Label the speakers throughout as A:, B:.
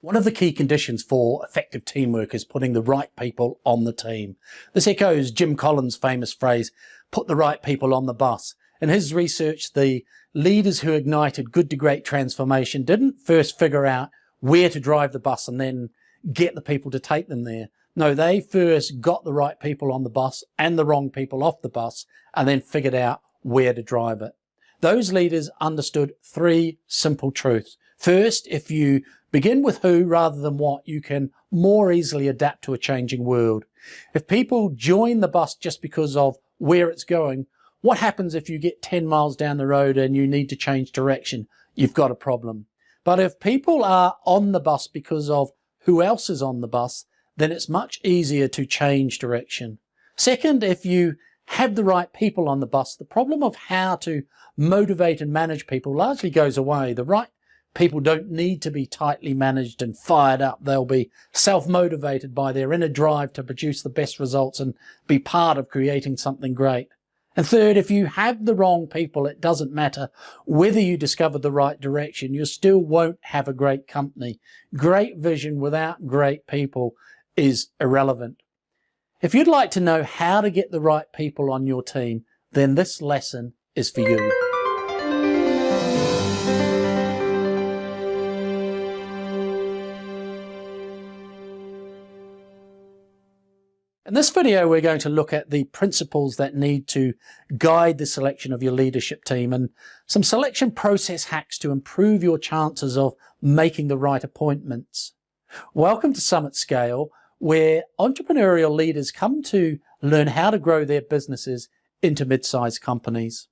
A: One of the key conditions for effective teamwork is putting the right people on the team. This echoes Jim Collins' famous phrase, put the right people on the bus. In his research, the leaders who ignited good to great transformation didn't first figure out where to drive the bus and then get the people to take them there. No, they first got the right people on the bus and the wrong people off the bus and then figured out where to drive it. Those leaders understood three simple truths. First, if you begin with who rather than what, you can more easily adapt to a changing world. If people join the bus just because of where it's going, what happens if you get 10 miles down the road and you need to change direction? You've got a problem. But if people are on the bus because of who else is on the bus, then it's much easier to change direction. Second, if you have the right people on the bus, the problem of how to motivate and manage people largely goes away. The right people don't need to be tightly managed and fired up. They'll be self-motivated by their inner drive to produce the best results and be part of creating something great. And third, if you have the wrong people, it doesn't matter whether you discover the right direction, you still won't have a great company. Great vision without great people is irrelevant. If you'd like to know how to get the right people on your team, then this lesson is for you. In this video, we're going to look at the principles that need to guide the selection of your leadership team and some selection process hacks to improve your chances of making the right appointments. Welcome to Summit Scale, where entrepreneurial leaders come to learn how to grow their businesses into mid-sized companies.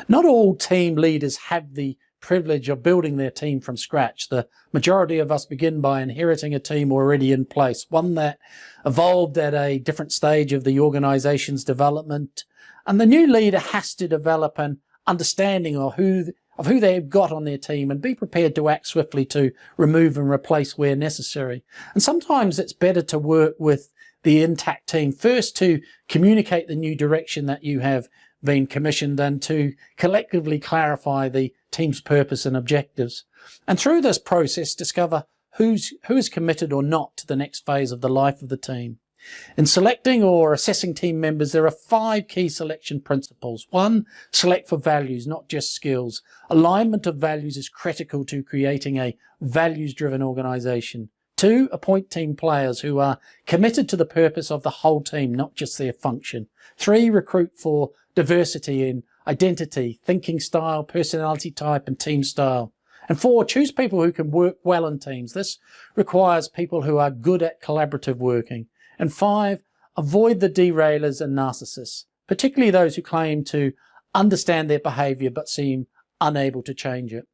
A: Not all team leaders have the privilege of building their team from scratch. The majority of us begin by inheriting a team already in place, one that evolved at a different stage of the organization's development, and the new leader has to develop an understanding of who they've got on their team and be prepared to act swiftly to remove and replace where necessary. And sometimes it's better to work with the intact team first to communicate the new direction that you have been commissioned and to collectively clarify the team's purpose and objectives. And through this process, discover who is committed or not to the next phase of the life of the team. In selecting or assessing team members, there are 5 key selection principles. 1, select for values, not just skills. Alignment of values is critical to creating a values-driven organization. 2, appoint team players who are committed to the purpose of the whole team, not just their function. 3, recruit for diversity in identity, thinking style, personality type, and team style. And 4, choose people who can work well in teams. This requires people who are good at collaborative working. And 5, avoid the derailers and narcissists, particularly those who claim to understand their behavior but seem unable to change it.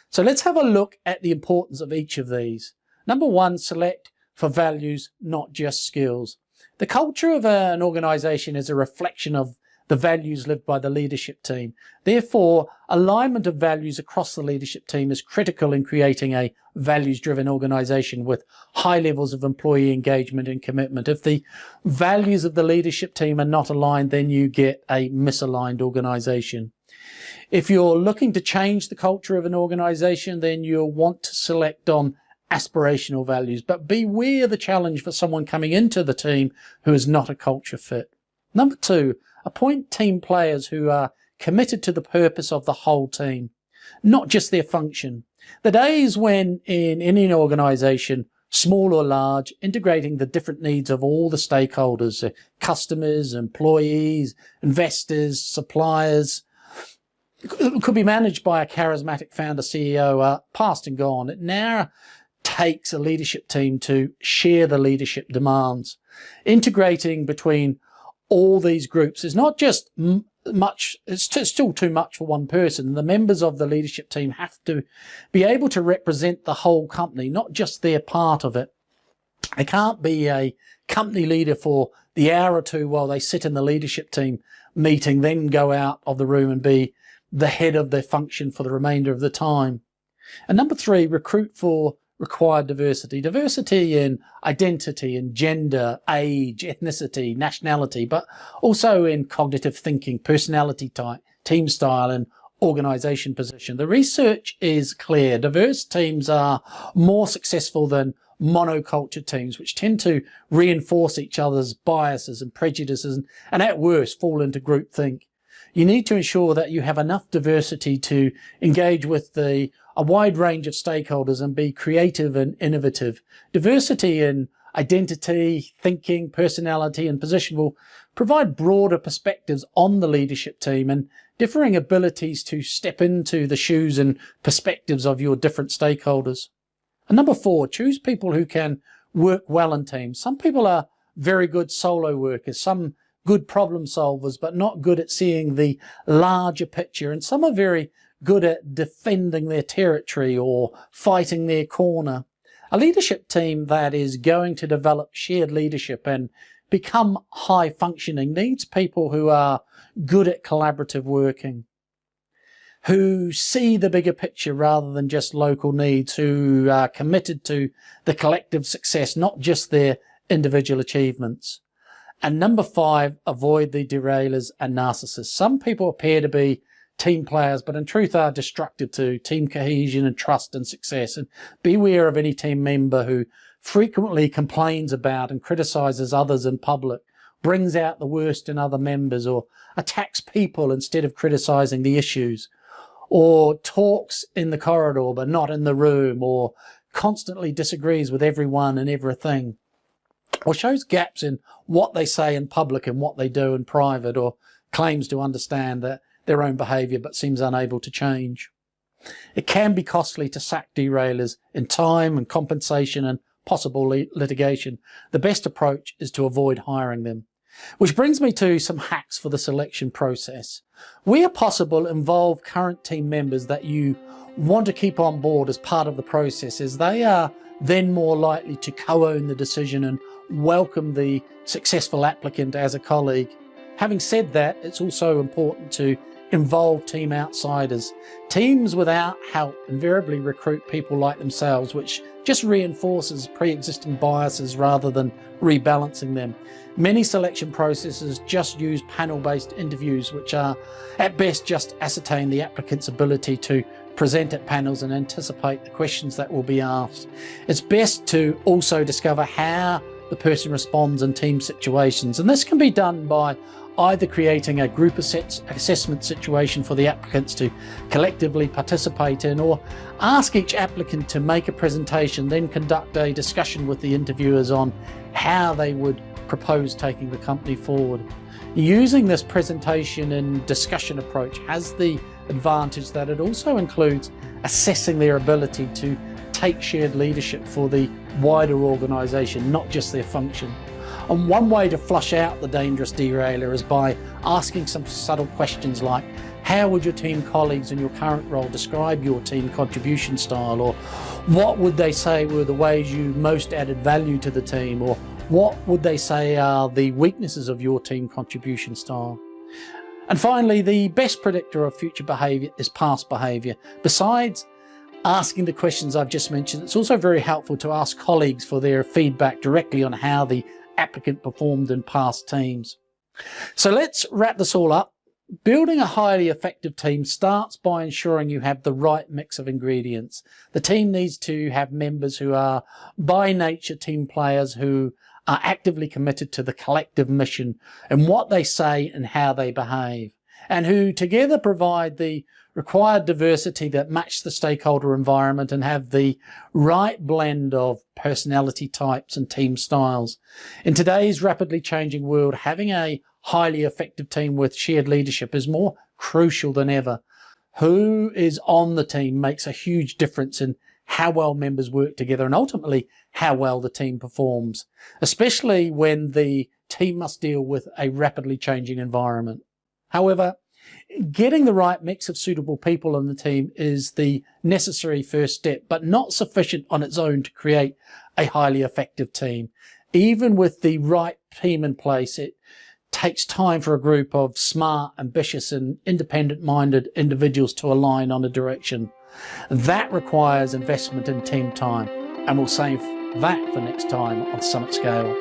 A: So let's have a look at the importance of each of these. Number 1, select for values, not just skills. The culture of an organization is a reflection of the values lived by the leadership team. Therefore, alignment of values across the leadership team is critical in creating a values-driven organization with high levels of employee engagement and commitment. If the values of the leadership team are not aligned, then you get a misaligned organization. If you're looking to change the culture of an organization, then you'll want to select on aspirational values, but beware the challenge for someone coming into the team who is not a culture fit. Number 2, appoint team players who are committed to the purpose of the whole team, not just their function. The days when in any organization, small or large, integrating the different needs of all the stakeholders, customers, employees, investors, suppliers, could be managed by a charismatic founder CEO are past and gone. It now takes a leadership team to share the leadership demands. Integrating between all these groups is not just much, it's still too much for one person. The members of the leadership team have to be able to represent the whole company, not just their part of it. They can't be a company leader for the hour or two while they sit in the leadership team meeting, then go out of the room and be the head of their function for the remainder of the time. And number 3, recruit for required diversity. Diversity in identity and gender, age, ethnicity, nationality, but also in cognitive thinking, personality type, team style, and organisation position. The research is clear. Diverse teams are more successful than monoculture teams, which tend to reinforce each other's biases and prejudices and at worst fall into groupthink. You need to ensure that you have enough diversity to engage with a wide range of stakeholders and be creative and innovative. Diversity in identity, thinking, personality and position will provide broader perspectives on the leadership team and differing abilities to step into the shoes and perspectives of your different stakeholders. And number 4, choose people who can work well in teams. Some people are very good solo workers, some good problem solvers, but not good at seeing the larger picture. And some are very good at defending their territory or fighting their corner. A leadership team that is going to develop shared leadership and become high functioning needs people who are good at collaborative working, who see the bigger picture rather than just local needs, who are committed to the collective success, not just their individual achievements. And number 5, avoid the derailers and narcissists. Some people appear to be team players, but in truth are destructive to team cohesion and trust and success. And beware of any team member who frequently complains about and criticises others in public, brings out the worst in other members, or attacks people instead of criticising the issues, or talks in the corridor but not in the room, or constantly disagrees with everyone and everything, or shows gaps in what they say in public and what they do in private, or claims to understand their own behaviour but seems unable to change. It can be costly to sack derailers in time and compensation and possible litigation. The best approach is to avoid hiring them. Which brings me to some hacks for the selection process. Where possible, involve current team members that you want to keep on board as part of the process, as they are then more likely to co-own the decision and welcome the successful applicant as a colleague. Having said that, it's also important to involve team outsiders. Teams without help invariably recruit people like themselves, which just reinforces pre-existing biases rather than rebalancing them. Many selection processes just use panel-based interviews, which are at best just ascertain the applicant's ability to present at panels and anticipate the questions that will be asked. It's best to also discover how the person responds in team situations, and this can be done by either creating a group assessment situation for the applicants to collectively participate in, or ask each applicant to make a presentation, then conduct a discussion with the interviewers on how they would propose taking the company forward. Using this presentation and discussion approach has the advantage that it also includes assessing their ability to take shared leadership for the wider organisation, not just their function. And one way to flush out the dangerous derailer is by asking some subtle questions like, how would your team colleagues in your current role describe your team contribution style? Or what would they say were the ways you most added value to the team? Or what would they say are the weaknesses of your team contribution style? And finally, the best predictor of future behaviour is past behaviour. Besides asking the questions I've just mentioned, it's also very helpful to ask colleagues for their feedback directly on how the applicant performed in past teams. So let's wrap this all up. Building a highly effective team starts by ensuring you have the right mix of ingredients. The team needs to have members who are by nature team players, who are actively committed to the collective mission and what they say and how they behave, and who together provide the required diversity that match the stakeholder environment and have the right blend of personality types and team styles. In today's rapidly changing world, having a highly effective team with shared leadership is more crucial than ever. Who is on the team makes a huge difference in how well members work together and ultimately how well the team performs, especially when the team must deal with a rapidly changing environment. However, getting the right mix of suitable people on the team is the necessary first step, but not sufficient on its own to create a highly effective team. Even with the right team in place, it takes time for a group of smart, ambitious and independent-minded individuals to align on a direction. That requires investment in team time, and we'll save that for next time on Summit Scale.